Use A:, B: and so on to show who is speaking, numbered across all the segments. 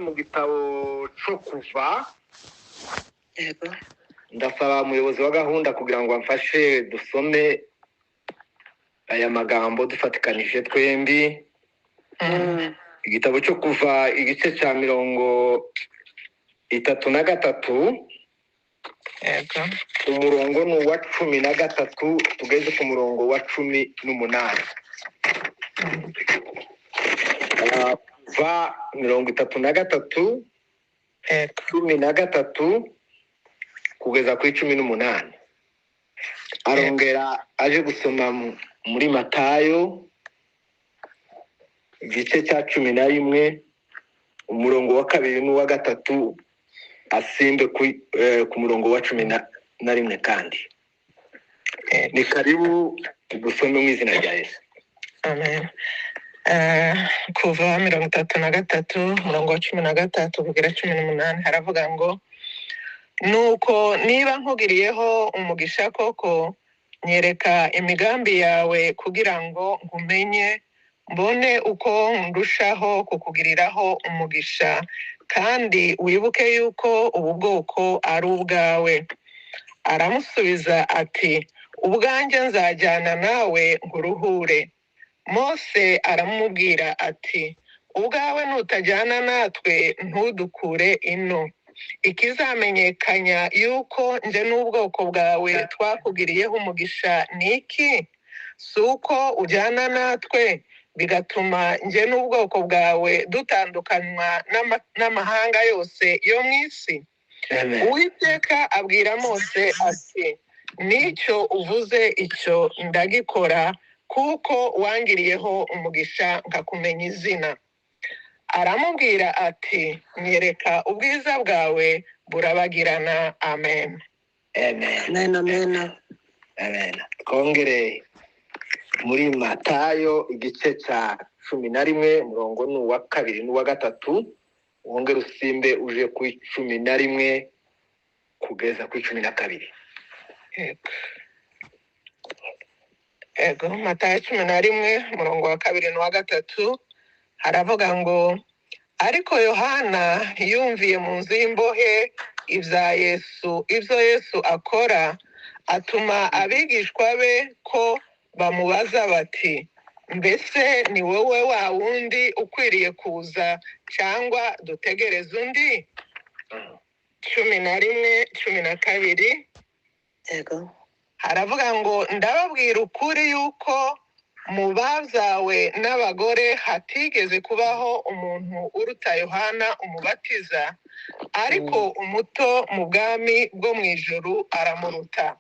A: mu gitabo cyo kuva.
B: Yego.
A: Ndasaba umuyobozi wa gahunda kugira ngo amfashe dusome aya magambo dufatikanije twembi. Igitabo cyo kuva igice cya 33.
B: Yego.
A: Umurongo ni uwa 13 tugeze ku murongo wa 18. Va 33 13 kugeza ku 18. Arongera aje gusoma muri Matayo igice cya 11 umurongo wa 2 n'uwa 3 asimbe ku murongo wa 11 kandi. Ni karibu dusome mu izina rya Yesu.
B: Amen. Kuva 33 umurongo wa 13 kugera 18 haravuga ngo nuko niba nkugiriyeho umugisha koko nyereka imigambi yawe kugira ngo nkumenye mbone uko ndushaho kukugiriraho umugisha kandi wibuke yuko ubu bwoko ari ubwawe. Aramusubiza ati ubwanjye nzajyana nawe nkuruhure. Mose aramubwira ati ubwawe nutajyana natwe ntudukure ino. Ikizamenyekanya yuko nje n'ubwoko bwawe twakugiriyeho umugisha ni iki? Si uko ujyana natwe bigatuma nje n'ubwoko bwawe dutandukanywa n'amahanga yose yo mu isi? Uwiteka abwira Mose ati nicyo uvuze icyo ndagikora kuko wangiriyeho umugisha nkakumenya izina. Aramubwira ati nyereka ubwiza bwawe burabagirana. Amen.
A: Amen.
B: Amen.
A: Amen. Twongere muri Matayo igice cya 11 umurongo ni uwa 2 n'uwa 3 wongere usimbe uje ku 11 kugeza ku 12.
B: Ego. Matayo 11 umurongo wa 2 n'uwa 3 haravuga ngo ariko Yohana yumviye mu nzu y'imbohe ibyo Yesu akora, atuma abigishwa be ko bamubaza bati mbese ni wowe wa wundi ukwiriye kuza cyangwa dutegereze undi? 11:12. Yego. Haravuga ngo ndababwira ukuri yuko mu babyawe n'abagore hatigeze kubaho umuntu uruta Yohana umubatiza, ariko umuto mu bwami bwo mu ijuru aramuruta.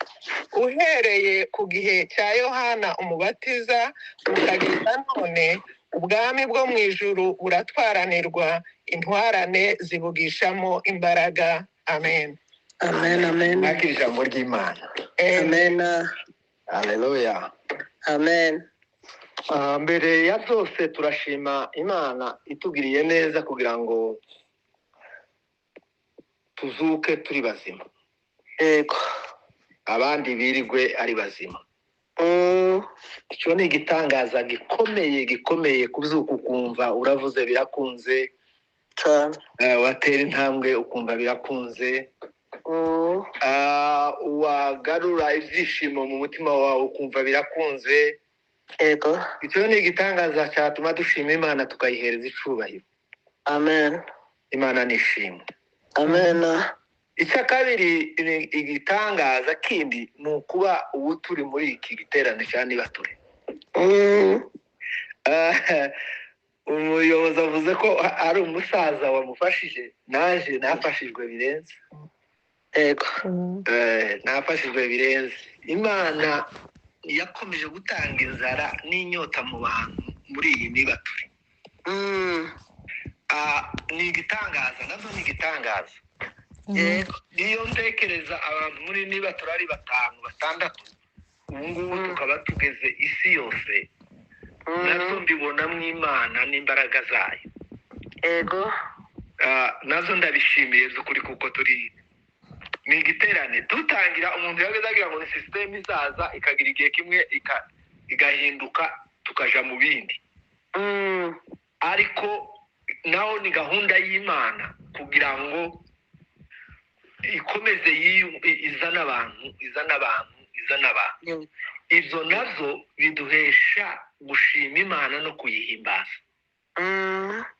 B: Uhereye ku gihe cya Yohana umubatiza ukageza none ubwami bwo mu ijuru buratwaranirwa, intwarane zibugishamo imbaraga. Amen.
A: Amen. Amen. Ijambo ry'Imana.
B: Amen.
A: Haleluya.
B: Amen.
A: Mbere ya byose turashima Imana itugiriye neza kugira ngo tuzuke turi bazima.
B: Yego.
A: Abandi birigwe ari bazima. Icyo ni igitangaza gikomeye kubyuka ukumva uravuze birakunze. Watera intambwe ukumva birakunze. Wagarura ibyishimo mu mutima wawe ukumva birakunze.
B: Yego.
A: Icyo ni igitangaza cyatuma dushima Imana tukayihereza icubahiro.
B: Amen.
A: Imana nishimwe.
B: Amen.
A: Icya kabiri igitangaza kindi ni ukuba ubu turi muri iki giterane cya Nibature. Umuyobozi avuze ko ari umusaza wamufashije, naje nafashijwe birenze.
B: Yego.
A: Nafashijwe birenze. Imana yakomeje gutanga inzara n'inyota mu bantu muri iyi Nibature. Ni igitangaza, nazo ni igitangaza. Iyo ntekereza abantu muri Nibature ari 5-6 ubu ngubu tukaba tugeze isi yose, nazo mbibonamo Imana n'imbaraga zayo.
B: Yego.
A: Nazo ndabishimiye by'ukuri kuko turi ni igiterane dutangira umuntu yagazagira ngo ni system izaza ikagira igihe kimwe igahinduka tukaja mu bindi. Ariko naho ni gahunda y'Imana kugira ngo ikomeze izana abantu. Izo nazo biduhesha gushima Imana no kuyihimbaza.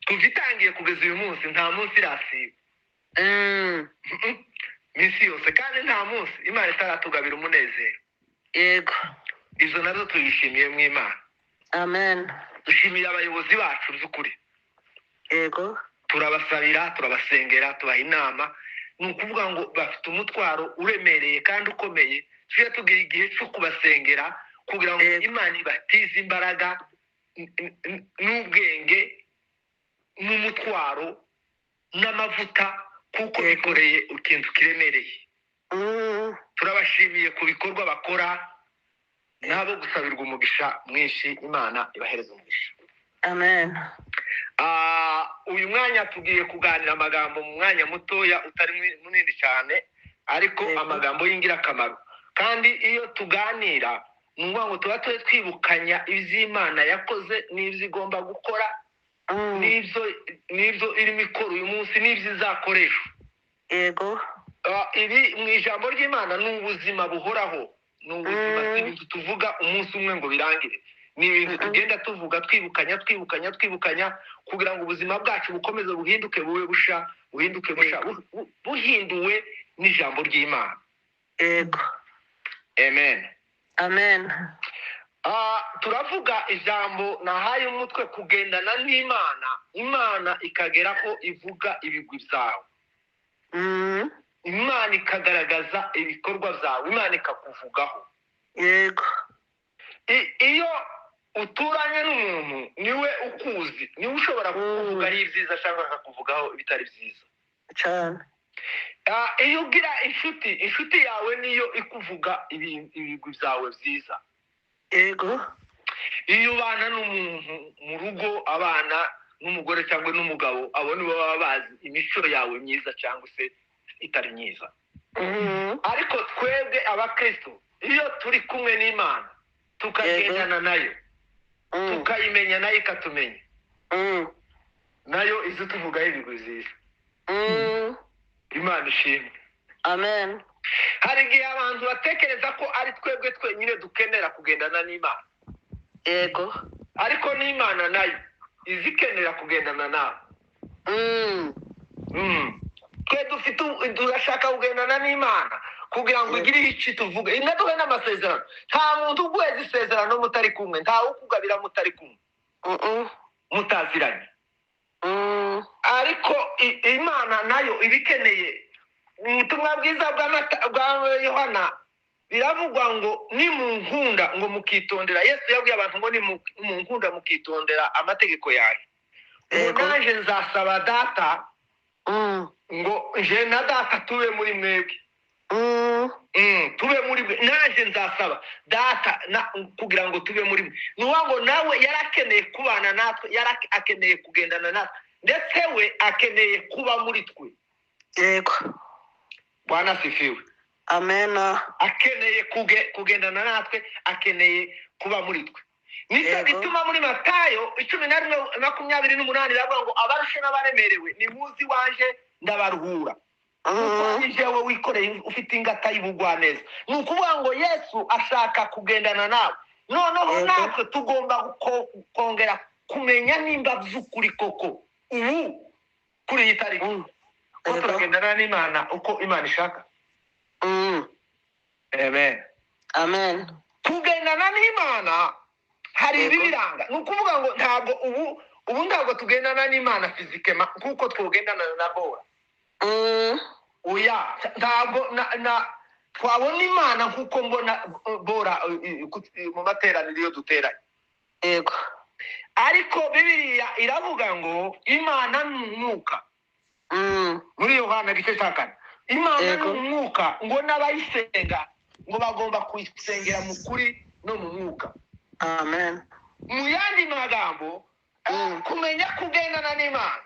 A: Kuva itangiye kugeza uyu munsi nta munsi irasiba. Minsi yose kandi nta munsi Imana itaratugabira umunezero.
B: Yego.
A: Izo nazo tuyishimiye mu Imana.
B: Amen.
A: Dushimiye abayobozi bacu by'ukuri.
B: Yego.
A: Turabasabira, turabasengera, tubaha inama. Ni ukuvuga ngo bafite umutwaro uremereye kandi ukomeye. Tujye tugira igihe cyo kubasengera kugira ngo Imana ibatize imbaraga n'ubwenge n'umutwaro n'amavuta kuko bikoreye ikintu kiremereye. Turabashimiye ku bikorwa bakora nabo gusabirwa umugisha mwinshi. Imana ibahereza umugisha.
B: Amen.
A: Uyu mwanya tugiye kuganira amagambo mu mwanya mutoya utari munini cyane ariko amagambo y'ingirakamaro. Kandi iyo tuganira ngo tuba twibukanya iby'Imana yakoze n'ibyo igomba gukora n'ibyo irimo ikora uyu munsi n'ibyo izakoresha.
B: Yego.
A: Ibi mu ijambo ry'Imana ni ubuzima buhoraho. Ni ubuzima si ibintu tuvuga umunsi umwe ngo birangire. Ni ibintu tugenda tuvuga twibukanya kugira ngo ubuzima bwacu bukomeze buhinduke bube busha buhinduwe n'ijambo ry'Imana.
B: Yego.
A: Amen.
B: Amen.
A: Turavuga ijambo nahaye umutwe kugendana n'Imana. Imana ikagera ko ivuga ibigwi byawe. Imana ikagaragaza ibikorwa byawe. Imana ikakuvugaho.
B: Yego.
A: Iyo uturanye n'umuntu niwe ukuzi, niwe ushobora kuvugaho ibyiza cyangwa akakuvugaho ibitari byiza
B: cyane.
A: Iyo ugira inshuti yawe niyo ikuvuga ibigwi byawe byiza.
B: Yego.
A: Iyo ubana n'umuntu mu rugo, abana n'umugore cyangwa n'umugabo, abo nibo baba bazi imico yawe myiza cyangwa se itari myiza. Ariko twebwe abakristo iyo turi kumwe n'Imana tukagendana nayo, tukayimenya nayo ikatumenya, nayo izo tuvugaho ibigwi byiza. Imana ishimwe.
B: Amen.
A: Hari igihe abantu batekereza ko ari twebwe twenyine dukenera kugendana n'Imana.
B: Yego.
A: Ariko n'Imana nayo izikenera kugendana nawe. Twe turashaka kugendana n'Imana kugira ngo igire icyo tuvuga. Inaduhe n'amasezerano. Nta muntu uguheza isezerano mutari kumwe. Nta ukugabira mutari kumwe. Mutaziranye. Ariko Imana nayo ibikeneye. Ubutumwa bwiza bwa Yohana biravugwa ngo nimunkunda ngo mukitondera. Yesu yabwiye abantu ngo nimunkunda mukitondera amategeko yawe. Naje nzasaba data ngo nje na data tube muri mwebwe. Tube muri mwe. Naje nzasaba data kugira ngo tube muri mwe. Nuwa ngo nawe yarakeneye kubana natwe, yarakeneye kugendana natwe, ndetse we akeneye kuba muri twe.
B: Yego.
A: Bwana sifiwe.
B: Amen.
A: Akeneye kugendana natwe, akeneye kuba muri twe. Nicyo gituma muri Matayo 11:28 baravuga ngo abarushe n'abaremerewe nimuzi wanje ndabaruhura. Kuko jewe wikoreye ufite ingata y'ubugwaneza. Ni ukuvuga ngo Yesu ashaka kugendana nawe. Noneho natwe tugomba kongera kumenya nimba by'ukuri koko ubu kuri iyi tariki ko turagendana n'Imana uko Imana ishaka. Amen.
B: Amen.
A: Kugendana n'Imana hari ibiranga. Ni ukuvuga ngo ntabwo ubu ntabwo tugendana n'Imana fizikema kuko twogendana na Bora. Oya, ntabwo twabona Imana kuko mbona Bora mu materaniro iyo duteranye.
B: Yego.
A: Ariko Bibiliya iravuga ngo Imana ni umwuka. Muri Yohana 4. Imana ni umwuka ngo n'abayisenga ngo bagomba kuyisengera mu kuri no mu mwuka.
B: Amen.
A: Mu yandi magambo kumenya kugendana n'Imana,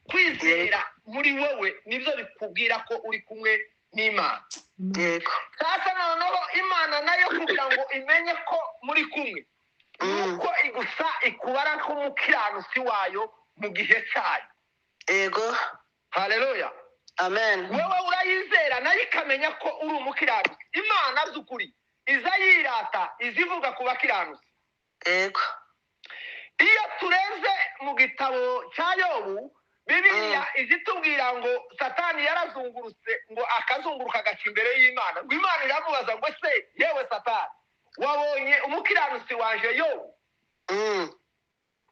A: kwizera muri wowe nibyo bikubwira ko uri kumwe n'Imana.
B: Yego.
A: Sasa noneho Imana nayo kugira ngo imenye ko muri kumwe nuko igusa ikubara nk'umukiranutsi wayo mu gihe cyayo.
B: Yego.
A: Haleluya.
B: Amen.
A: Wewe urayizera nayo ikamenya ko uri umukiranutsi. Imana z'ukuri iza yirata izivuga ku bakiranutsi.
B: Yego.
A: Iyo tureze mu gitabo cya Yobu, Bibiliya izitubwira ngo Satani yarazungurutse ngo akazunguruka agaca imbere y'Imana. Ngo Imana iramubaza ngo se yewe Satani wabonye umukiranutsi wanje Yobu?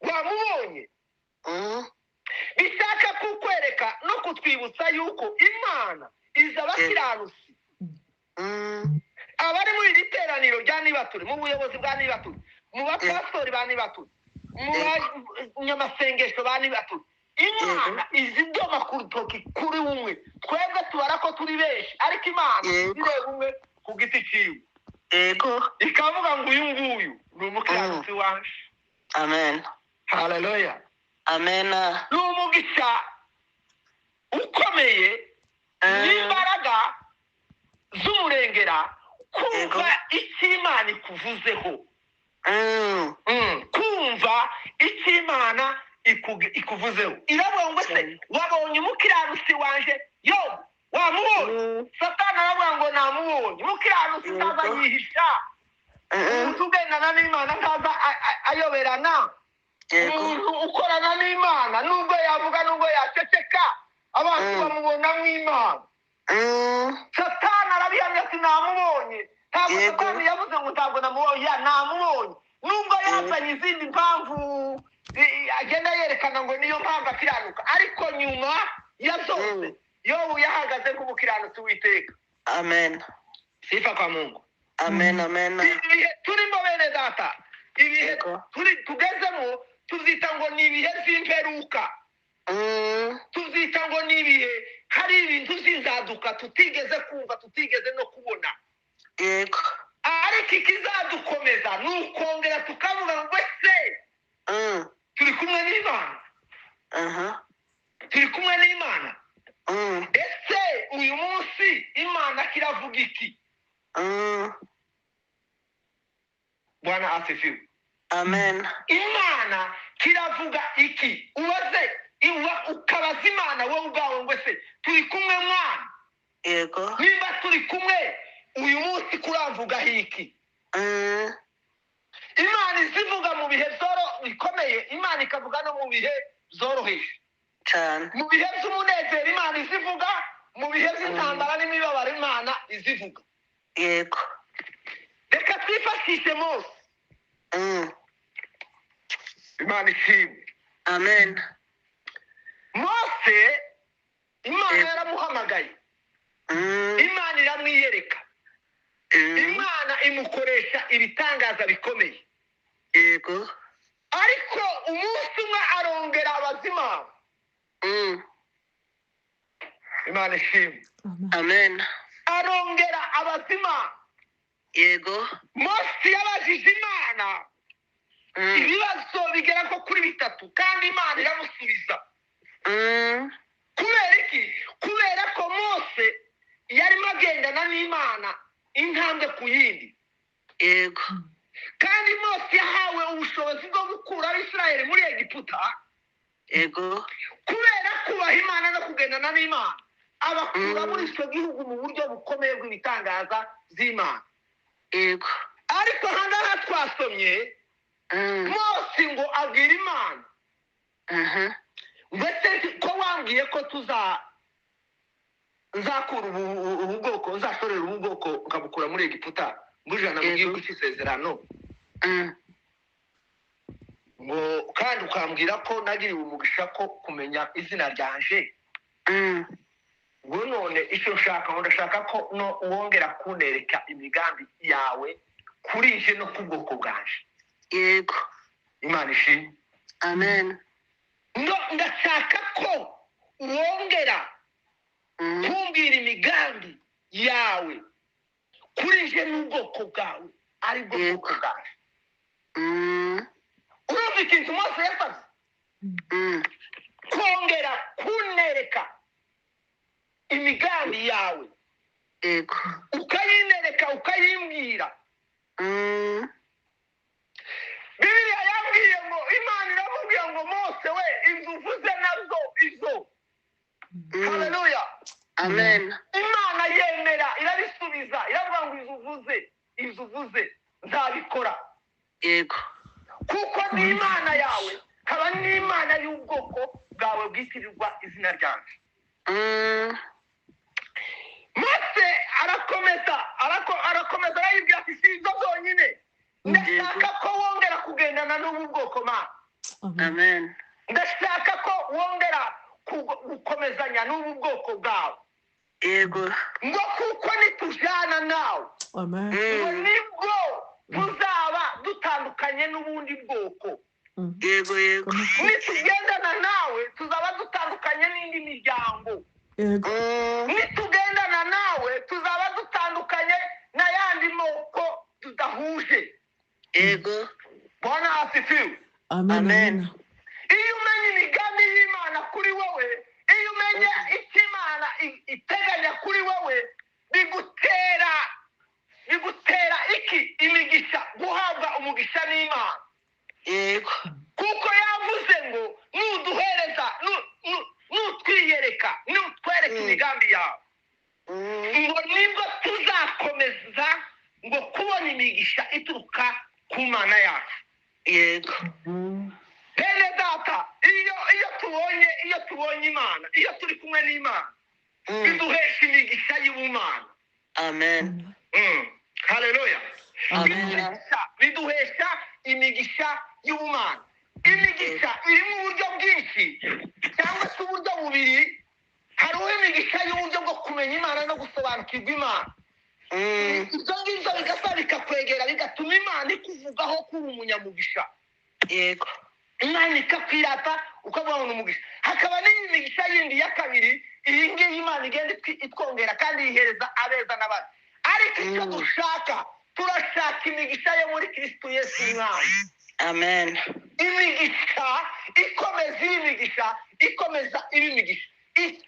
A: Wamubonye? Bishaka kukwereka no kutwibutsa yuko Imana iza abakiranutsi. Abari muri iri teraniro rya Nibature, mu buyobozi bwa Nibature, mu bapastori ba Nibature, mu banyamasengesho ba Nibature, Imana izidoma ku rutoki kuri umwe. Twebwe tubara ko turi benshi, ariko Imana ireba umwe ku giti ciwe.
B: Yego.
A: Ikavuga ngo uyu nguyu ni umukiranutsi wanje.
B: Amen.
A: Haleluya.
B: Amen.
A: Ni umugisha ukomeye n'imbaraga z'umurengera kumva icyo Imana ikuvuzeho. Kumva icyo Imana ikuvuzeho. Iravuga ngo se wabonye umukiranutsi wanje Yobu? Wamubonye? Satani aravuga ngo namubonye. Umukiranutsi ntaza yihisha. Umuntu ugendana n'Imana ntaza ayoberana. Umuntu ukorana n'Imana nubwo yavuga nubwo yaceceka abantu bamubona nk'Imana. Satani arabihamya ati namubonye. Ntabwo Satani yavuze ngo ntabwo namubonye, namubonye. Nubwo yazanye izindi mpamvu agenda yerekana ngo niyo mpamvu akiranuka, ariko nyuma ya zose Yobu yahagaze nk'umukiranutsi w'Iteka.
B: Amen.
A: Sifa kwa Mungu.
B: Amen. Amen.
A: Ibihe turimo bene data, ibihe tugezemo tuzita ngo ni ibihe by'imperuka. Tuzita ngo ni ibihe hari ibintu by'inzaduka tutigeze kumva, tutigeze no kubona.
B: Yego.
A: Ariko ikizadukomeza ni ukongera tukavuga ngo se turi kumwe n'Imana. Turi kumwe n'Imana. Ese uyu munsi Imana kiravuga iki? Bwana asifiwe.
B: Amen.
A: Imana kiravuga iki? Ubaze ukabaza Imana wowe ubwawe ngo se turi kumwe mwana?
B: Yego.
A: Niba turi kumwe uyu munsi kuravuga iki? Imana izivuga mu bihe bikomeye, Imana ikavuga no mu bihe zoroheje
B: cyane.
A: Mu bihe by'umunezero Imana izivuga, mu bihe by'intambara n'imibabaro Imana izivuga.
B: Yego.
A: Reka twifashishe Mose. Imana ishimwe.
B: Amen.
A: Mose Imana yaramuhamagaye. Imana iramwiyereka. Imana imukoresha ibitangaza bikomeye.
B: Yego.
A: Ariko umunsi umwe arongera abazima. Imana ishimwe.
B: Amen.
A: Arongera abazima.
B: Yego.
A: Mose yabajije Imana ibibazo bigera ko kuri 3 kandi Imana iramusubiza. Kubera iki? Kubera ko Mose yarimo agendana n'Imana intambwe ku yindi.
B: Yego.
A: Kandi Mose yahawe ubushobozi bwo gukura Abisirayeli muri Egiputa.
B: Yego.
A: Kubera kubaha Imana no kugendana n'Imana, abakura muri icyo gihugu mu buryo bukomeye bw'ibitangaza by'Imana.
B: Yego.
A: Ariko hangaha twasomye Mose ngo abwira Imana mbese ko wambwiye ko nzakura ubu bwoko, nzashorera ubu bwoko nkabukura muri Egiputa mbujana mu gihugu cy'isezerano, ngo kandi ukambwira ko nagiriwe umugisha ko kumenya izina ryanje. Ngo none icyo nshaka ngo ndashaka ko wongera kunereka imigambi yawe kuri nje no ku bwoko bwanje.
B: Yego.
A: Imana ishimwe.
B: Amen.
A: Ndashaka ko wongera kumbwira imigambi yawe kuri nje n'ubwoko bwawe ari bwo bwoko bwanje. Urumva ikintu Mose yasabye? Kongera kunereka imigambi yawe.
B: Yego.
A: Ukayinereka ukayimbwira. haleluya.
B: Amen.
A: Imana yemera irabisubiza iravuga ngo izuvuze nzabikora.
B: Yego.
A: Kuko ni Imana yawe kaba ni Imana y'ubwoko bwawe bwitirirwa izina ryanjye. Mose arakomeza arayibwira ati si ibyo byonyine ndashaka ko wongera kugendana n'ubu bwoko Mana.
B: Amen.
A: Ndashaka ko wongera gukomezanya n'ubu bwoko bwawe.
B: Yego.
A: Ngo kuko nitujana nawe ngo nibwo tuzaba dutandukanye n'ubundi bwoko.
B: Yego.
A: Nitugendana nawe tuzaba dutandukanye n'indi miryango. Nitugendana nawe tuzaba dutandukanye n'ayandi moko tudahuje.
B: Yego.
A: Bwana asifiwe.
B: Amen.
A: Iyo umenye imigambi y'Imana kuri wowe, iyo umenye icyo Imana iteganya kuri wowe, bigutera imigisha, guhabwa umugisha n'Imana.
B: Yego.
A: Kuko yavuze ngo nuduhereza nutwiyereka nutwereka imigambi yawe ngo nibwo tuzakomeza ngo kubona imigisha ituruka ku Mana yacu.
B: Yego.
A: Bene data, iyo tubonye Imana, iyo turi kumwe n'Imana, biduhesha imigisha y'ubumana.
B: Amen.
A: Haleluya. Biduhesha imigisha y'ubumana. Imigisha irimo uburyo bwinshi cyangwa se uburyo bubiri. Hariho imigisha y'uburyo bwo kumenya Imana no gusobanukirwa Imana. Ibyo ngibyo bigasa bikakwegera bigatuma Imana ikuvugaho kuba umunyamugisha.
B: Yego.
A: Imana ikakwirata ukavuga ngo umugisha. Hakaba n'imigisha yindi ya kabiri, iyi ngiyi Imana igenda itwongera kandi yihereza abeza n'ababi. Ariko icyo dushaka, turashaka imigisha yo muri Kristo Yesu Umwami.
B: Amen.
A: Imigisha ikomeza imigisha.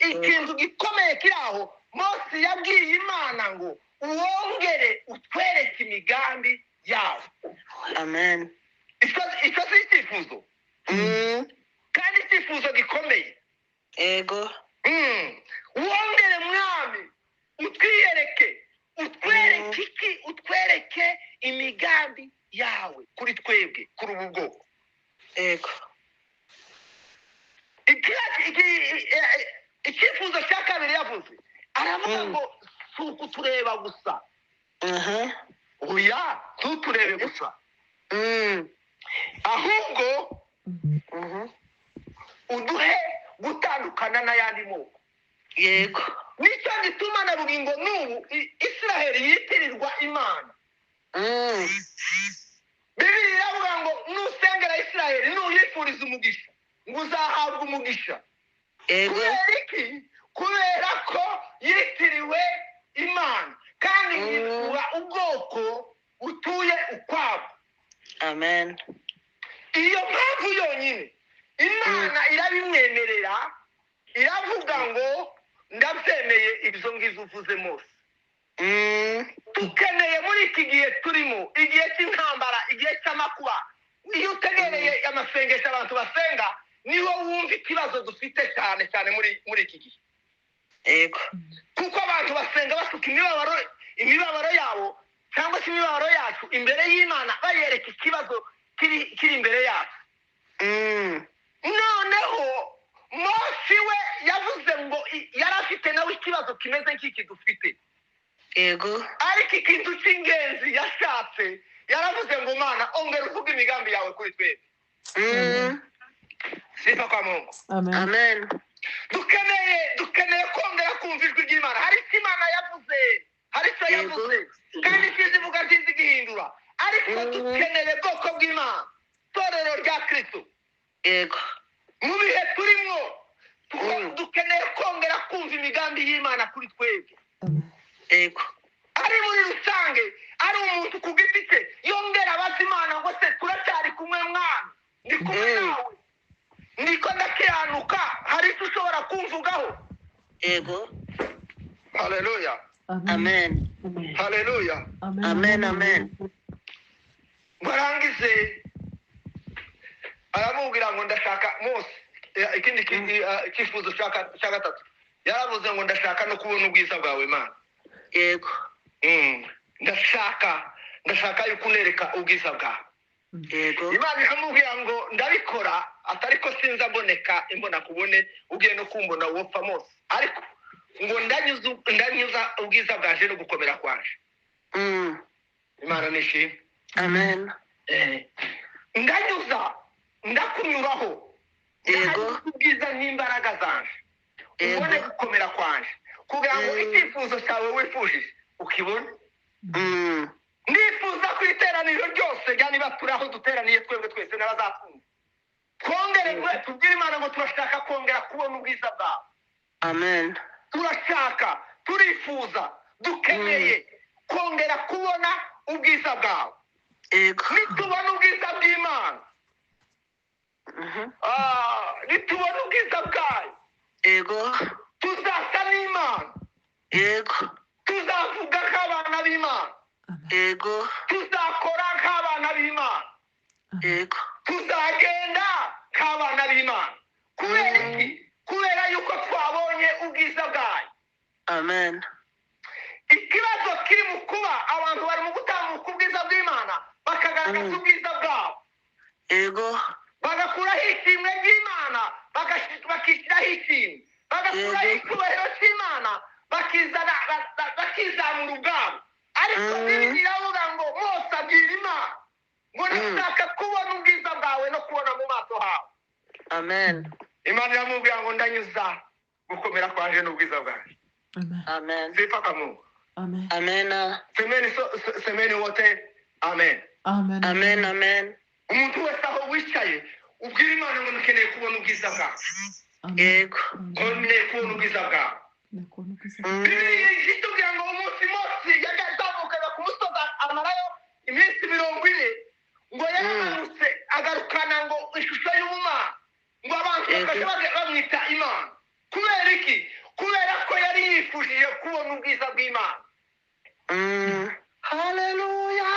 A: Ikintu gikomeye kiri aho, Mose yabwiye Imana ngo wongere utwereke imigambi yawe.
B: Amen.
A: Icyo si icyifuzo kandi icyifuzo gikomeye.
B: Yego.
A: Wongere Mwami utwiyereke, utwereke imigambi yawe kuri twebwe, kuri ubu bwoko.
B: Yego.
A: Icyifuzo cya kabiri yavuze aravuga ngo si ukutureba gusa. Oya, tuturebe gusa, ahubwo uduhe gutandukana n'ayandi moko.
B: Yego.
A: Nicyo gituma na bugingo n'ubu Isiraheli yitirirwa Imana. Bibiliya iravuga ngo nusengera Isiraheli nuyifuriza umugisha ngo uzahabwa umugisha. Kubera iki? Kubera ko yitiriwe Imana kandi yitwa ubwoko utuye ukwabo.
B: Amen.
A: Iyo mpamvu yonyine Imana irabimwemerera, iravuga ngo ndabyemeye ibyo ngibyo uvuze Mose. Dukeneye muri iki gihe turimo, igihe cy'intambara, igihe cy'amakuba, iyo utegereye amasengesho abantu basenga niho wumva ikibazo dufite cyane muri iki gihe.
B: Yego.
A: Kuko abantu basenga basuka imibabaro yabo cyangwa se imibabaro yacu imbere y'Imana, bayereka ikibazo kiri imbere yacu. Noneho Mose we yavuze ngo yari afite nawe ikibazo kimeze nk'iki dufite.
B: Yego.
A: Ariko ikintu cy'ingenzi yashatse, yaravuze ngo Mana ongera uvuge imigambi yawe kuri twebwe. Sifa kwa Mungu.
B: Amen.
A: Dukeneye kongera kumva ijwi ry'Imana. Hari icyo Imana yavuze, hari icyo yavuze kandi kizivuga ntizigihindura. Ariko dukeneye bwoko bw'Imana, torero rya Kristo.
B: Yego.
A: Mu bihe turimo dukeneye kongera kumva imigambi y'Imana kuri twebwe.
B: Yego.
A: Ari muri rusange, ari umuntu ku giti cye, yongera abaza Imana ngo se turacyari kumwe Mwana, ndi kumwe nawe, ndiko ndakiranuka, hari icyo ushobora kumvugaho.
B: Yego.
A: Haleluya.
B: Amen.
A: Haleluya.
B: Amen.
A: Barangize aramubwira ngo ndashaka Mose ikindi icyifuzo cya gatatu yaravuze ngo ndashaka no kubona ubwiza bwawe Mana.
B: Yego.
A: ndashaka yuko unereka ubwiza bwawe.
B: Yego.
A: Imana ikamubwira ngo ndabikora atariko sinza mboneka imbona kubone ugiye no kumbona wopfa mose, ariko ngo ndanyuza ubwiza bwaje no gukomera kwanje. Imana nishimwe.
B: Amen.
A: Ndanyuza ndakunyuraho.
B: Yego.
A: Ubwiza n'imbaraga zanje ubone gukomera kwanje kugira ngo icyifuzo cyawe wifujije ukibone. Ndifuza ku iteraniro ryose ryani baturaho duteraniye twebwe twese n'abazakumva twongere tubwire Imana ngo turashaka kongera kubona ubwiza bwawe.
B: Amen.
A: Turashaka, turifuza, dukeneye kongera kubona ubwiza bwawe.
B: Yego.
A: Nitubona ubwiza bw'Imana, nitubona ubwiza bwayo,
B: Yego.
A: tuzasa n'Imana.
B: Yego.
A: Tuzavuga nk'abana b'Imana.
B: Yego.
A: Tuzakora nk'abana b'Imana.
B: Yego.
A: Tuzagenda nk'abana b'Imana. Kubera iki? Kubera yuko twabonye ubwiza bwayo.
B: Amen.
A: Ikibazo kiri mu kuba abantu bari mu gutambuka ubwiza bw'Imana bakagaragaza ubwiza bwabo.
B: Yego.
A: Bagakuraho ishimwe ry'Imana bakishyiraho ishimwe. Bagakuraho icyubahiro cy'Imana bakizamura ubwabo. Ariko Bibiliya iravuga ngo Mose abwira Imana ngo ndashaka kubona ubwiza bwawe no kubona mu maso hawe.
B: Amen.
A: Imana iramubwira ngo ndanyuza gukomera kwanje n'ubwiza bwawe.
B: Amen.
A: Sifa kwa Mungu.
C: Amen.
B: Amen.
A: Semeni wote. Amen.
C: Amen.
B: Amen. Amen.
A: Umuntu wese aho wicaye ubwira Imana ngo nkeneye kubona ubwiza bwawe.
B: Yego.
A: Nkeneye kubona ubwiza bwawe. Bibiliya itubwira ngo umunsi Mose yagazamukaga ku musozi amarayo iminsi 40 ngo yaramanutse agarukana ngo ishusho y'Imana ngo abantu bakajya bamwita Imana. Kubera iki? Kubera ko yari yifujije kubona ubwiza bw'Imana. Haleluya.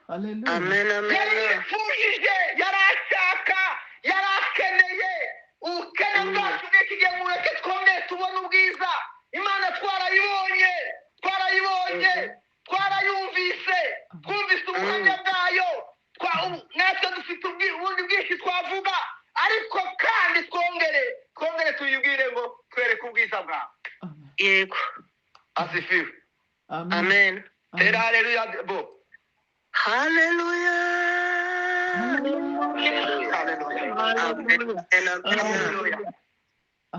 C: Haleluya.
B: Amen.
A: Yari
B: Amen.
A: yifujije, yari ashaka, yari akeneye. Ubukene bwacu bw'ikigihe mureke twongere tubona ubwiza. Imana twarayibonye, twarayumvise, twumvise ubuhamya bwayo. Natwe dufite ubundi bwinshi twavuga, ariko kandi twongere tuyibwire ngo twereke ubwiza bwawe.
B: Yego.
A: Asifiwe.
B: Amen.
A: Tera haleluya bo.
B: Hallelujah.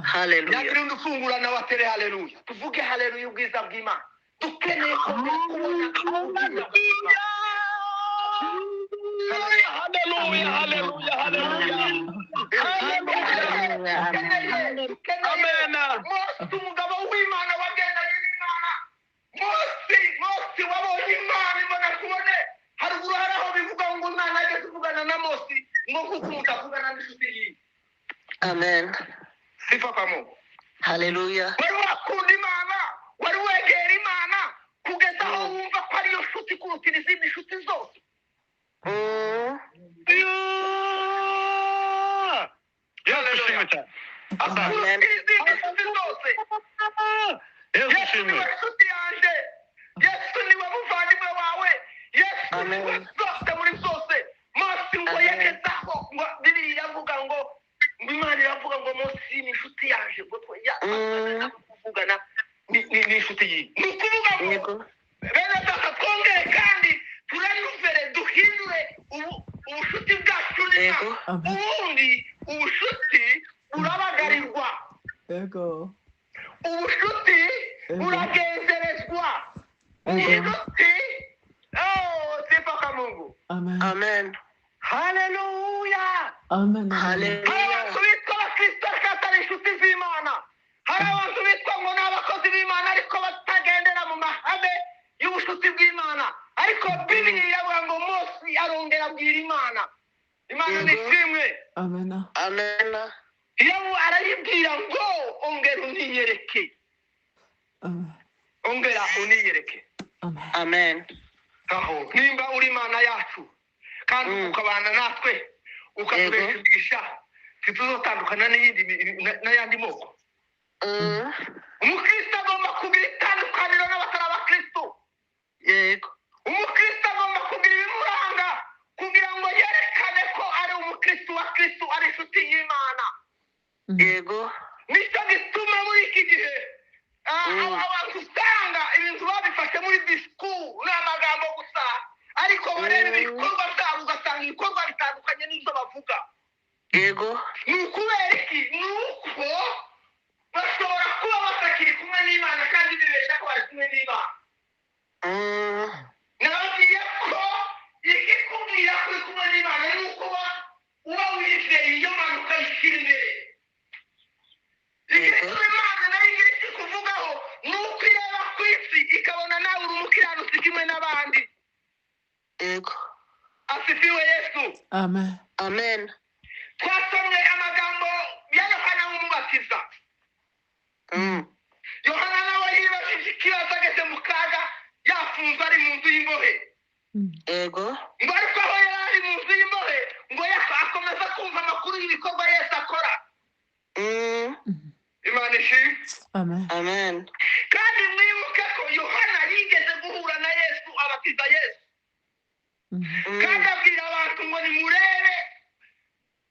B: Hallelujah.
A: Yakiri ndufungura na watere haleluya. Tuvuge haleluya ubwiza bw'Imana. Dukeneye kubona ubwiza bw'Imana. Haleluya, haleluya, haleluya. Amen. Mose umugabo w'Imana wagendanye n'Imana. Mose wabonye Imana imbona kubone. Haruguru hari aho bivuga ngo Imana ajya kuvugana na Mose ngo kuko mutavugana n'inshuti yiwe.
B: Amen.
A: Sifa kwa Mungu.
B: Hallelujah.
A: Wari wakunda Imana, wari wegera Imana kugeza aho wumva ko ariyo nshuti kurutira izindi nshuti zose.
B: Amen.
A: Yesu niwe nshuti yanjye. Yesu niwe muvandimwe wawe. Yesu niwe zose muri zose. Mose ngo yagezaho ngo Bibiliya iravuga ngo Imana iravuga ngo Mose ni inshuti yanjye ngo kuvugana ni inshuti yiwe. Ni ukuvuga ngo bene data twongere kandi turanuvere duhindure ubushuti bwacu n'Imana. Ubundi ubushuti burabagarirwa.
C: Yego.
A: Ubushuti buragenzerezwa. Ubushuti sifa kwa Mungu.
C: Amen.
B: Amen.
A: Haleluya.
C: Amen.
B: Hallelujah.
A: Abantu bitwa abakristo atari inshuti z'Imana. Hari abantu bitwa ngo ni abakozi b'Imana ariko batagendera mu mahame y'ubushuti bw'Imana. Ariko Bibiliya iravuga ngo Mose arongera abwira Imana. Imana ni kimwe.
C: Amen.
B: Amen.
A: Iyo arayibwira ngo ongera uniyereke. Ongera uniyereke.
B: Amen.
A: Aho nimba uri Imana yacu kandi ukabana natwe ukatubesha imigisha tuzotandukana n'ayandi moko. umukristo agomba kugira itandukaniro n'abatari abakristo.
B: Yego.
A: umukristo agomba kugira ibimuranga kugira ngo yerekane ko ari umukristo wa kristo, ari inshuti y'Imana.
B: Yego.
A: nicyo gituma muri iki gihe abantu usanga ibintu babifashe muri disikuru n'amagambo gusa, ariko bareba ibikorwa byabo ugasanga ibikorwa bitandukanye n'ibyo bavuga.
B: Yego.
A: ni ukubera iki? ni uko bashobora kuba batakiri kumwe n'Imana kandi bibeshya ko bari kumwe n'Imana. nababwiye ko ikikubwira ko uri kumwe n'Imana ni uko uba wizeye iyo Mana ukayishyira imbere. igituma Imana nayo igira icyo ikuvugaho ni uko ireba ku isi ikabona nawe uri umukiranutsi kimwe n'abandi.
B: Yego.
A: asifiwe Yesu.
C: Amen.
B: Amen.
A: twasomye amagambo ya Yohana w'umubatiza. Yohana nawe yibajije ikibazo ageze mu kaga, yafunzwe ari mu nzu y'imbohe.
B: Yego.
A: ngo ariko aho yari ari mu nzu y'imbohe ngo akomeza kumva amakuru y'ibikorwa Yesu akora. Imana ishimwe.
C: Amen.
B: Amen.
A: kandi mwibuke ko Yohana yigeze guhura na Yesu, abatiza Yesu. kandi abwira abantu ngo nimurebe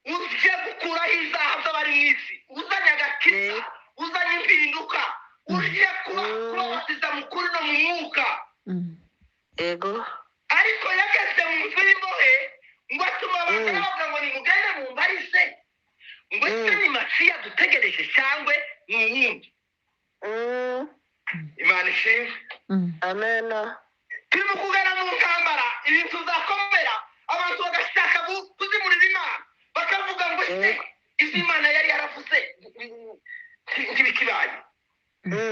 A: uje gukuraho izaha z'abari mu isi, uzanye agakiza, uzanye impinduka, uje kubabatiza mu kuri no mu mwuka.
B: Yego.
A: ariko yageze mu nzu y'imbohe ngo atuma abantu bavuga ngo nimugende mumbarize ngo ese ni Masiya dutegereje cyangwa ni uwundi. Imana ishimwe.
B: Amen.
A: turi mu kugana mu ntambara, ibintu zakomera, abantu bagashaka kuzimurira Imana, bakavuga ngo ese izi Imana yari yaravuze ntibikibaye.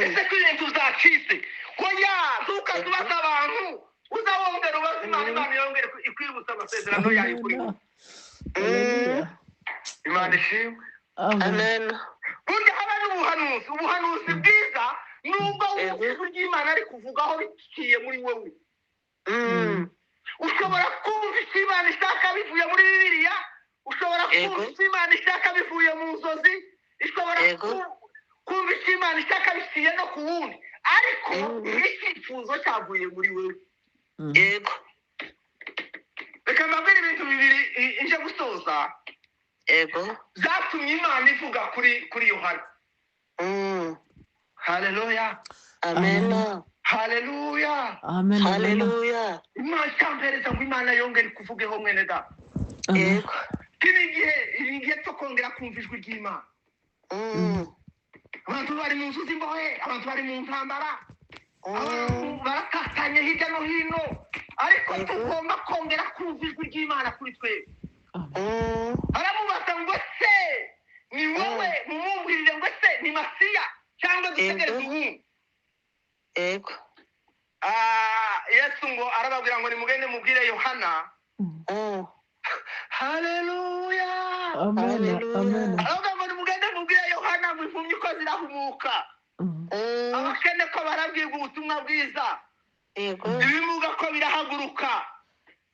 A: ese ko ibintu zacitse hoya ntukazubaza abantu, uzawongera ubaza Imana, Imana yongere ikwibutsa amasezerano yayo kuri wowe. Imana ishimwe.
B: Amen.
A: burya haba n'ubuhanuzi, ubuhanuzi bwiza nubwo ijwi ry'Imana ari kuvugaho biciye muri wowe. ushobora kumva icyo Imana ishaka bivuye muri Bibiliya, ushobora kumva icyo Imana ishaka bivuye mu nzozi, ushobora kumva icyo Imana ishaka biciye no ku wundi, ariko icyifuzo cyavuye muri wowe.
B: Yego.
A: reka mbabwire ibintu bibiri nje gusoza
B: Yego.
A: zatumye Imana ivuga kuri Yohana. haleluya.
B: Amen.
A: haleluya.
C: Amen.
B: Hallelujah.
A: Imana cyampereza ngo Imana yongere kuvugeho mwene da.
B: Yego.
A: igihe cyo kongera kumva ijwi ry'Imana. abantu bari mu nzu z'imbohe, abantu bari mu ntambara, abantu baratatanye hirya no hino, ariko tugomba kongera kumva ijwi ry'Imana kuri twebwe. aramubaza ngo se ni wowe, mumumbwirire ngo se ni Masiya cyangwa dutegereze uwundi.
B: Yego.
A: Yesu ngo arababwira ngo nimugende mubwire Yohana. haleluya.
C: Amen.
A: aravuga ngo nimugende mubwire Yohana ngo impumyi ko zirahumuka, abakene ko barabwirwa ubutumwa bwiza,
B: Yego.
A: ibimuga ko birahaguruka.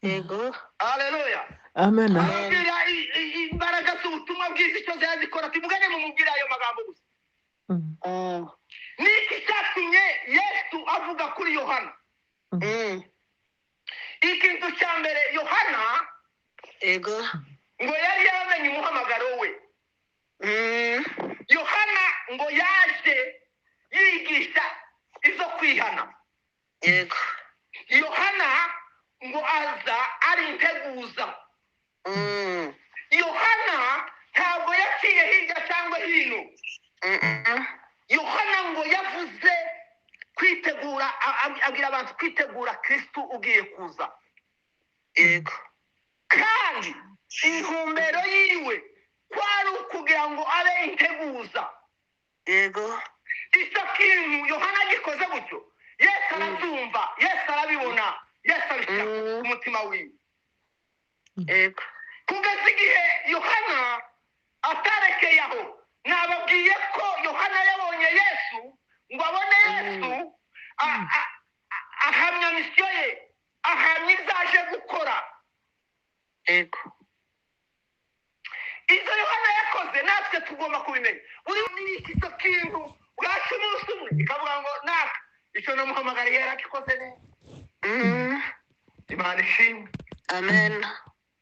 B: Yego.
A: haleluya.
C: Amen.
A: arabwira imbaraga z'ubutumwa bwiza icyo zikora, ati mugende mumubwire ayo magambo gusa. niki cyatumye Yesu avuga kuri Yohana? ikintu cya mbere, Yohana
B: Yego.
A: ngo yari yaramenye umuhamagaro we. Yohana ngo yaje yigisha izo kwihana.
B: Yego.
A: Yohana ngo aza ari integuza. Yohana ntabwo yaciye hirya cyangwa hino. Yohana ngo yavuze kwitegura, abwira abantu kwitegura Kristo ugiye kuza.
B: Yego.
A: kandi intumbero yiwe kwari ukugira ngo abe integuza.
B: Yego.
A: icyo kintu Yohana agikoze gutyo, Yesu arabyumva, Yesu arabibona, Yesu abishyira ku mutima wiwe.
B: Yego.
A: kugeza igihe Yohana atarekeye aho, nababwiye ko Yohana yabonye Yesu, ngo abone Yesu ahamya misiyo ye, ahamya ibyo aje gukora.
B: Yego.
A: ibyo Yohana yakoze natwe tugomba kubimenya uri muri iki kintu bwacu umunsi umwe ikavuga ngo naka icyo namuhamagariye yarakikoze neza. Imana ishimwe.
B: Amen.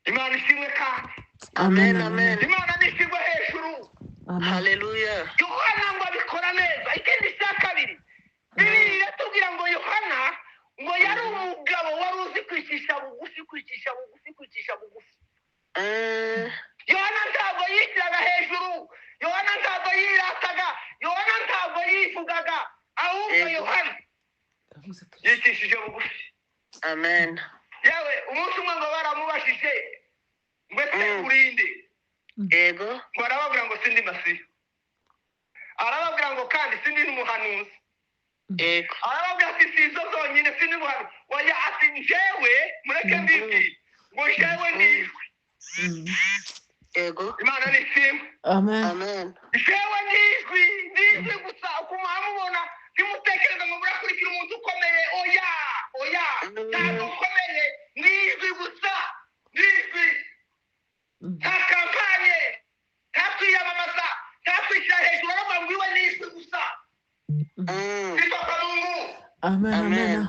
A: Imana ishimwe kandi.
B: Amen. Amen.
A: Imana nishimwe hejuru.
B: Hallelujah.
A: Yohana ngo abikora neza. Ikindi cya kabiri Bibiliya tubwira ngo Yohana ngo yari umugabo wari uzi kwicisha bugufi. Yohana ntabwo yishyiraga hejuru. Yohana ntabwo yirataga. Yohana ntabwo yivugaga. Ahubwo Yohana yicishije bugufi.
B: Amen.
A: Yawe umunsi umwe ngo baramubashije ngo ese urinde.
B: Yego.
A: Ngo arababwira ngo sindi Masiya. Arababwira ngo kandi sindi n'umuhanuzi.
B: Yego.
A: Arababwira ati si izo zonyine sindi umuhanuzi. Oya ati njyewe mureke mbibwire ngo njyewe ndijwi.
B: Yego.
A: Imana nishimwe.
C: Amen.
B: Amen.
A: Njyewe ndijwi gusa ukumubona ntimutekereze ngo murakurikira umuntu ukomeye. Oya ntabwo ukomeye ndijwi gusa. Ndijwi nta kampanye nta kwiyamamaza nta kwishyira hejuru aravuga ngo iwe ndijwi gusa. Sifa kwa Mungu.
C: Amen.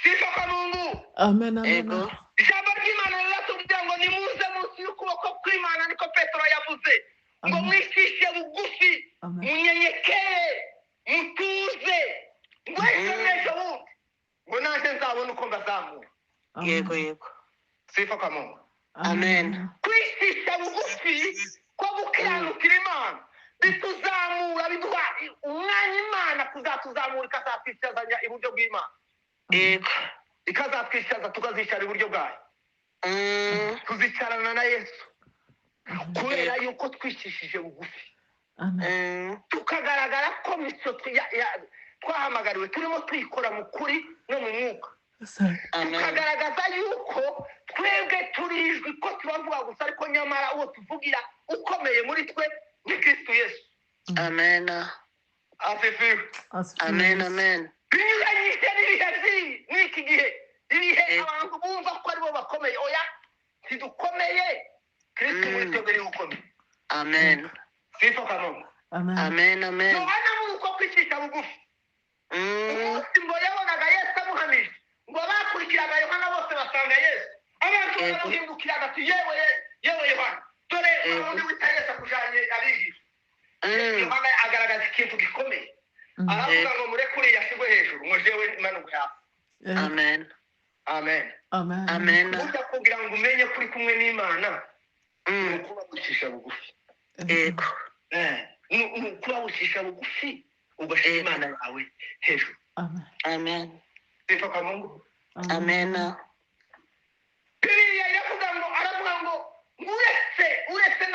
A: Sifa kwa Mungu.
C: Amen.
B: Yego.
A: Ijambo ry'Imana riratubwira ngo nimuze munsi y'ukuboko kw'Imana niko Petero yavuze ngo mwicishe bugufi munyenyekere mutuze ngo ejo n'ejo bundi ngo nanjye nzabona uko mbazamura.
B: Yego.
A: Sifa kwa Mungu.
B: Amen.
A: Kwicisha bugufi ko gukiranukira Imana bituzamura biduha umwanya Imana kuzatuzamura ikazatwicazanya iburyo bw'Imana.
B: Yego.
A: Ikazatwishaza tukazicara iburyo bwayo. Tuzicarana na Yesu kubera yuko twicishije bugufi. Tukagaragara ko miso twahamagariwe turimo twikora mu kuri no mu mwuka. Tukagaragaza yuko twebwe turijwi ko tubavuga gusa ariko nyamara uwo tuvugira ukomeye muri twe ni Kristo Yesu.
B: Amen.
A: Asifiwe.
B: Amen.
A: Binyuranyije n'ibihe n'iki gihe ibihe abantu bumva ko aribo bakomeye. Oya ntidukomeye. Kristo muri twebwe ni ukomeye.
B: Amen.
A: Sifa kwa Mungu.
B: Amen.
A: Yohana mu uko kwicisha bugufi. Umunsi ngo yabonaga Yesu amuhamije ngo bakurikiraga Yohana bose basanga Yesu. Abantu baramuhindukiraga ati yewe Yohana dore undi wita Yesu akujanye abigisha. Yohana agaragaza ikintu gikomeye. Aravuga ngo murekure yashigwe hejuru ngo jewe imanuka yawe. Amen. Uza kugira ngo umenye kuri kumwe n'Imana nukuba gucisha bugufi.
B: Yego.
A: Nukuba gucisha bugufi ugashyira Imana yawe hejuru.
B: Amen.
A: Sifa kwa Mungu.
B: Amen.
A: Bibiliya aravuga ngo uretse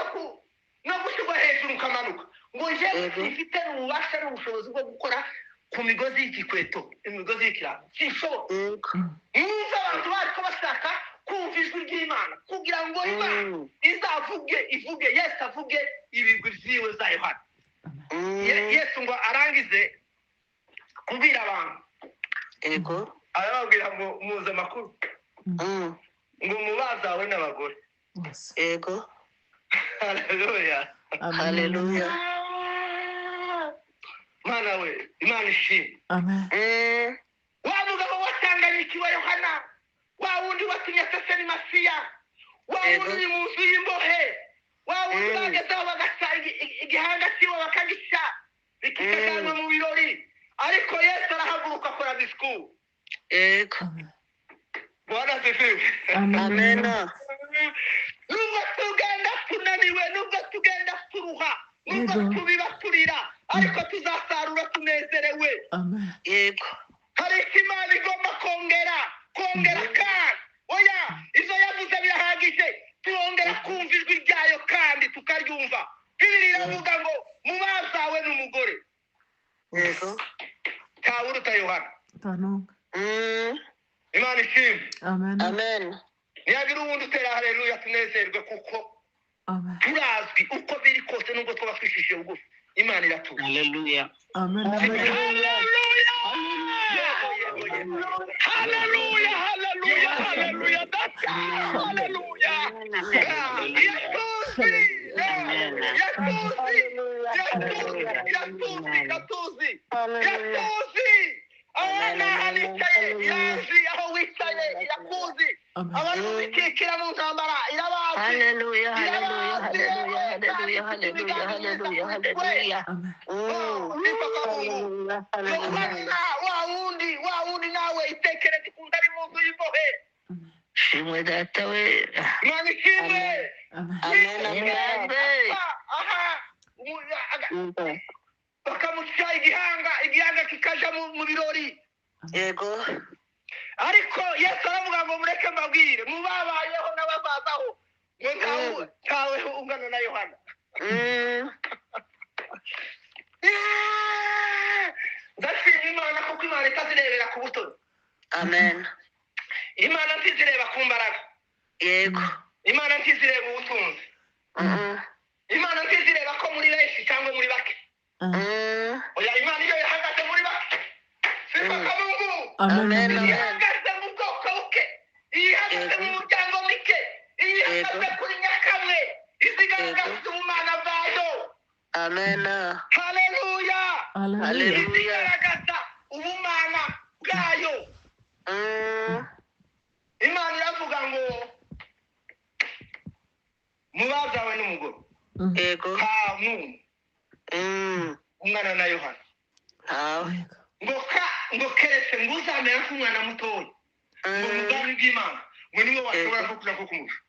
A: no gushyirwa hejuru ukamanuka ngo njyewe mfite ububasha n'ubushobozi bwo gukora ku migozi y'igikweto imigozi y'ikiraro sinshobora. Niba abantu bariko bashaka kumva ijwi ry'Imana kugira ngo Imana ivuge Yesu avuge ibigwi vyiwe za Yohana. Yesu ngo arangize kubwira abantu.
B: Yego.
A: Arababwira ngo muze makuru ngo mubazawe n'abagore.
B: Yego.
A: Hallelujah. Mana we Imana ishimwe. Wa mugabo watanganyikiwe Yohana wa wundi watumye sese ni Masiya wa wundi mu nzu y'imbohe wa wundi bagezeho bagasa igihanga kibo bakagisha bikikajyanwa mu birori ariko Yesu arahaguruka akora disikuru.
B: Yego.
A: Bwana asifiwe.
B: Amen.
A: Nubwo tugenda tunaniwe nubwo tugenda turuha nubwo tubibaturira ariko tuzasarura tunezerewe.
B: Yego.
A: Hari Imana igomba kongera kandi oya izo yavuze birahagije turongera kumva ijwi ryayo kandi tukaryumva. Bibiliya iravuga ngo mubazawe n'umugore.
B: Yego.
A: Tawuruta Yohana. Imana ishimwe.
B: Amen.
A: Niyagira uwundi utera haleluya tunezerwe kuko turazwi uko biri kose nubwo twaba twishishije bugufi Imana iratuzi.
B: Hallelujah.
A: Hallelujah. yazi aho wicaye irakuzi abari mubikikira mu ntambara irabazi
B: Hallelujah, hallelujah, hallelujah, hallelujah, hallelujah, hallelujah, hallelujah.
A: wa wundi nawe itekereze ikunda ari mu nzu y'imbohe
B: Shimwe data we.
A: imana ishimwe
B: Amen, amen.
A: bakamuca igihanga kikaja mu birori
B: Yego.
A: ariko yesu aravuga ngo mureke mbabwire mubabayeho n'abazazaho ngo ntawe ungana na yohana ndashima imana kuko imana itazirebera ku butoni
B: Amen.
A: imana ntizireba ku mbaraga
B: Yego.
A: imana ntizireba ubutunzi imana ntizireba ko muri benshi cyangwa muri bake oya imana iyo yahagaze muri bake sifaka mungu
B: Amen,
A: iyo
B: amen.
A: ihagaze mu bwoko buke iyo ihagaze mu muryango mike iyo ihagaze kuri nyakamwe izigaragaza ubumana bwayo
B: Amen.
A: haleluya
B: Hallelujah.
A: izigaragaza ubumana bwayo imana iravuga ngo mubazawe n'umugore
B: Yego.
A: nta n'umwe umwana na yohana
B: Hawe.
A: ngo keretse ngo uzamera nk'umwana mutoya ngo mu bwami bw'imana ngo niwe washobora no kuja ko kumurusha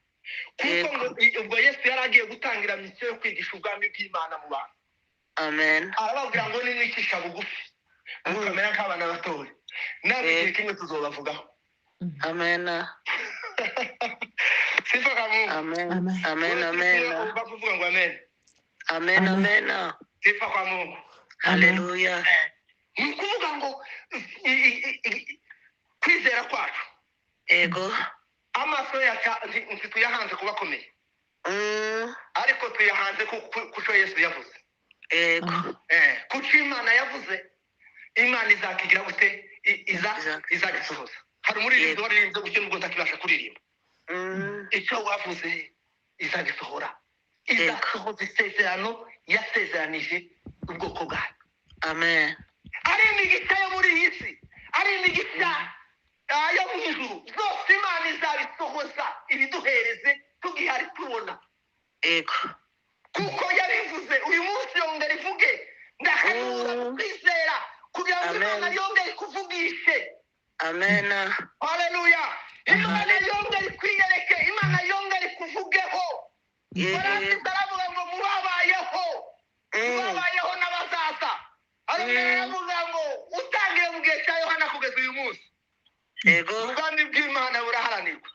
A: kuko ngo ubwo yesu yari agiye gutangira misiyo yo kwigisha ubwami bw'imana mu bantu
B: Amen.
A: arababwira ngo nimwicisha bugufi mukamera nk'abana batoya natwe igihe kimwe tuzobavugaho
B: Amen.
A: sifa kamungu
B: Amen. Amen. Amen.
A: bavuga ngo amen
B: Amen. Amen.
A: sifa kwa mungu
B: Hallelujah.
A: ni ukuvuga ngo kwizera kwacu
B: Yego.
A: amaso yacu ntituyahanze kuba akomeye ariko tuyahanze kuco yesu yavuze
B: Yego.
A: kuco imana yavuze imana izakigira gute izagisohoza hari umuririmbyi waririmbye gutyo nubwo ntakibasha kuririmba icyo wavuze izagisohora izasohoza isezerano yasezeranije ubwoko bwayo
B: Amen.
A: ari imigisha yo muri iyi si ari imigisha yo mu ijuru zose imana izabisohoza ibiduhereze tugihari tubona
B: Yego.
A: kuko yabivuze uyu munsi yongera ivuge ndahanura kwizera kugira ngo imana yongere ikuvugishe
B: Amen.
A: haleluya imana yongere ikwiyereke imana yongere ikuvugeho barangiza aravuga ngo mubabayeho n'abazaza aravuga ngo utangire mu gihe cya yohana kugeza uyu munsi
B: Yego.
A: ubwami bw'imana buraharanirwa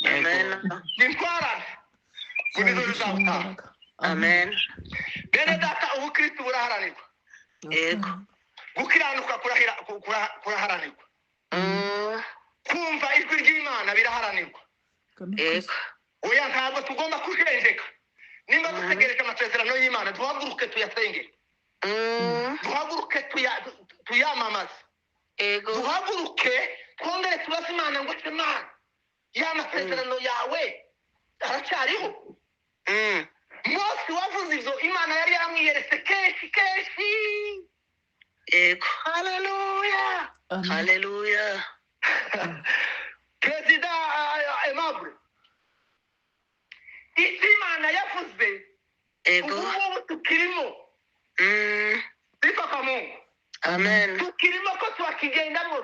B: Amen.
A: nitwarane kuri zo zizabutaha
B: Amen.
A: bene data ubukristo buraharanirwa
B: Yego.
A: gukiranuka kuraharanirwa kumva ijwi ry'imana biraharanirwa
B: Yego.
A: oya ntabwo tugomba kujenjeka nimba dutegereje amasezerano y'imana duhaguruke tuyasengere duhaguruke tuyamamaze
B: Yego.
A: duhaguruke twongere tubaze imana ngo se mana ya masezerano yawe aracyariho mose wavuze ibyo imana yari yaramwiyeretse kenshi
B: Yego.
A: haleluya
B: Hallelujah.
A: perezida aimable icyo imana yavuze
B: Yego.
A: ubu ngubu tukirimo bifata mungu
B: Amen.
A: tukirimo ko twakigendamo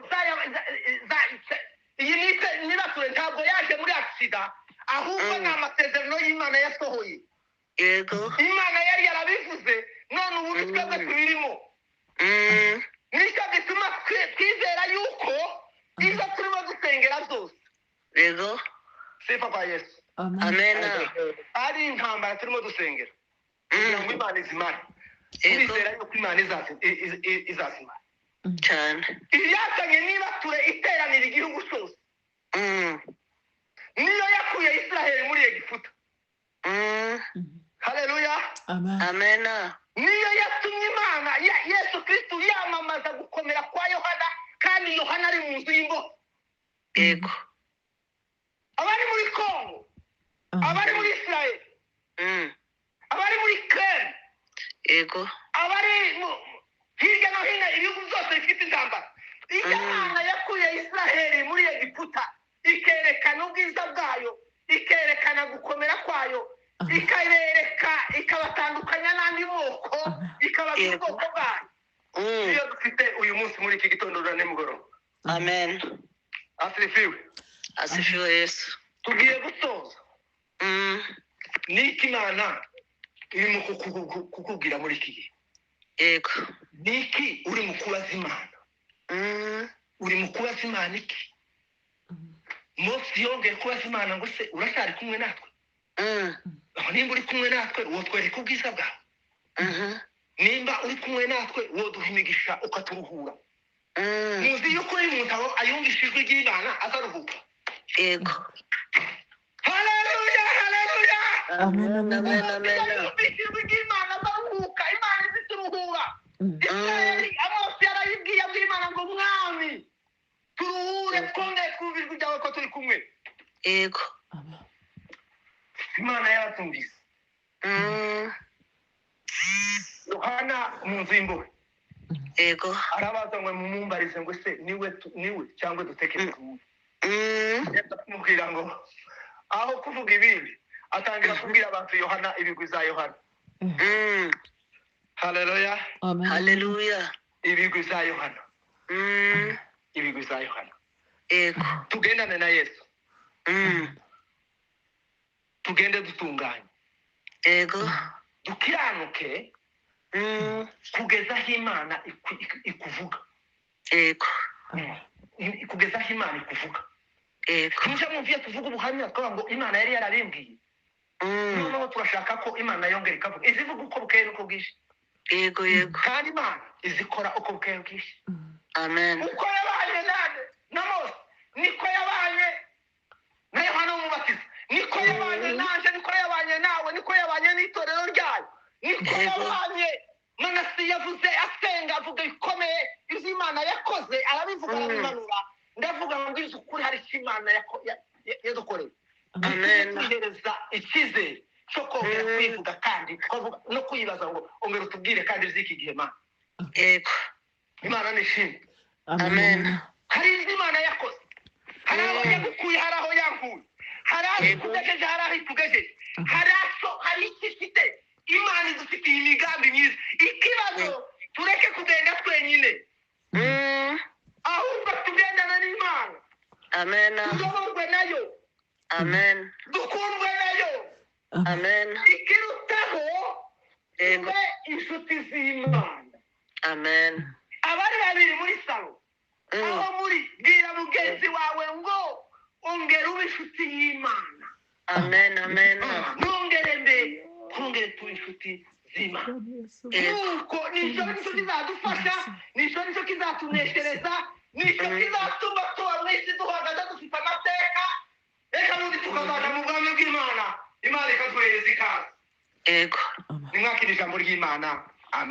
A: iyi nibature ntabwo yaje muri agisida ahubwo ni amasezerano y'imana yasohoye
B: Yego.
A: imana yari yarabivuze none ubu twebwe tubirimo nicyo gituma twizera yuko izo turimo dusengera zose
B: Yego.
A: sifa kwa yesu
B: Amen.
A: ari intambara turimo dusengera kugira ngo imana izimare turizera yuko imana izazimara
B: Cyane.
A: ibyazanye nibature iteranira igihugu cyose niyo yakuye isiraheli muri egiputa haleluya
B: Amen.
A: niyo yatumye imana yesu kristo yamamaza gukomera kwa yohana kandi yohana ari mu nzu y'imbohe
B: Yego.
A: abari muri kongo abari muri isiraheli abari muri kene
B: Yego.
A: abari hirya no hino ibihugu byose bifite intambara. Iyo Imana yakuye Israheli muri Egiputa ikerekana ubwiza bwayo, ikerekana gukomera kwayo, ikabatandukanya n'andi moko, ikababwira ubwoko bwayo. Iyo dufite uyu munsi muri iki gitondo na nimugoroba.
B: Amen.
A: Asifiwe.
B: Asifiwe Yesu.
A: Tugiye gusoza. Niki Imana irimo kukubwira muri iki gihe?
B: Yego.
A: Niki uri mu kubaza Imana? Uri mu kubaza Imana iki? Mose yongeye kubaza Imana ngo se uracyari kumwe natwe? Nimba uri kumwe natwe uwo twereka ubwiza bwawe. Nimba uri kumwe natwe uwo duha imigisha ukaturuhura. Muzi yuko uyu muntu ayumvisha ijwi ry'Imana azaruhuka.
B: Yego.
A: Haleluya, haleluya.
C: Amen. Amen.
A: Ayumvisha ijwi ry'Imana azaruhuka. Imana izituruhura. Israeli Mose yarayibwiye Imana ngo mwami turuhure twongere twumva ijwi ryawe ko turi kumwe.
B: Yego.
A: Imana yaratumvise. Yohana mu nzu y'imbohe.
B: Yego.
A: Arabaza ngo mumumbarize ngo se niwe cyangwa dutekereze kumwe. Kumubwira ngo aho kuvuga ibindi atangira kubwira abantu Yohana ibigwi za Yohana. Haleluya.
B: Haleluya.
A: Ibigwi za Yohana. Ibigwi za Yohana.
B: Yego.
A: Tugendane na Yesu. Tugende dutunganye.
B: Yego.
A: Dukiranuke kugeza aho Imana ikuvuga.
B: Yego.
A: Kugeza aho Imana ikuvuga.
B: Yego.
A: Tuje muvye tuvuga ubuhamya twavuga ngo Imana yari yarabimbwiye. Noneho turashaka ko Imana yongera ikavuga. Izivuga uko bukeye uko bwije.
B: Yego. Yego.
A: Kandi Imana izikora uko bukeye bwije.
B: Amen.
A: Uko yabanye na Mose niko yabanye na Yohana umubatiza, niko yabanye nanje, niko yabanye nawe, niko yabanye n'itorero ryayo, niko yabanye. Manase yavuze asenga avuga ikomeye ibyo Imana yakoze, arabivuga arabimanura. Ndavuga ngo izo ukuri hari Imana yadukoreye.
B: Amen.
A: Tugereza icyizere cyo kongera kwivuga kandi no kuyibaza ngo ongera utubwire kandi z'iki gihe Mana.
B: Yego.
A: Imana nishimye.
B: Amen.
A: Hari ibyo Imana yakoze. Hari aho yagukuye, hari aho yankuye. Hari aho ikugejeje, hari aho ikugejeje. Hari icyo ifite. Imana idufitiye imigambi myiza. Ikibazo tureke kugenda twenyine. Ahubwo tugendana n'Imana.
B: Amen.
A: Tuyoborwe nayo.
B: Amen.
A: Dukundwe nayo.
B: Amen.
A: Ikirutaho tube inshuti z'Imana.
B: Amen.
A: Abari babiri muri salo, aho muri bwira mugenzi wawe ngo ongera ube inshuti y'Imana.
B: Amen. Amen.
A: Nongere mbe kongere tube inshuti z'Imana. Nuko nicyo kizadufasha, nicyo kizatuneshereza, nicyo kizatuma tuba mwisi duhagaze dufite amateka. Reka n'undi tukazaja mu bwami bw'Imana, Imana ikaduhereza ikaze.
B: Yego.
A: Nimwakira ijambo ry'Imana. Amen.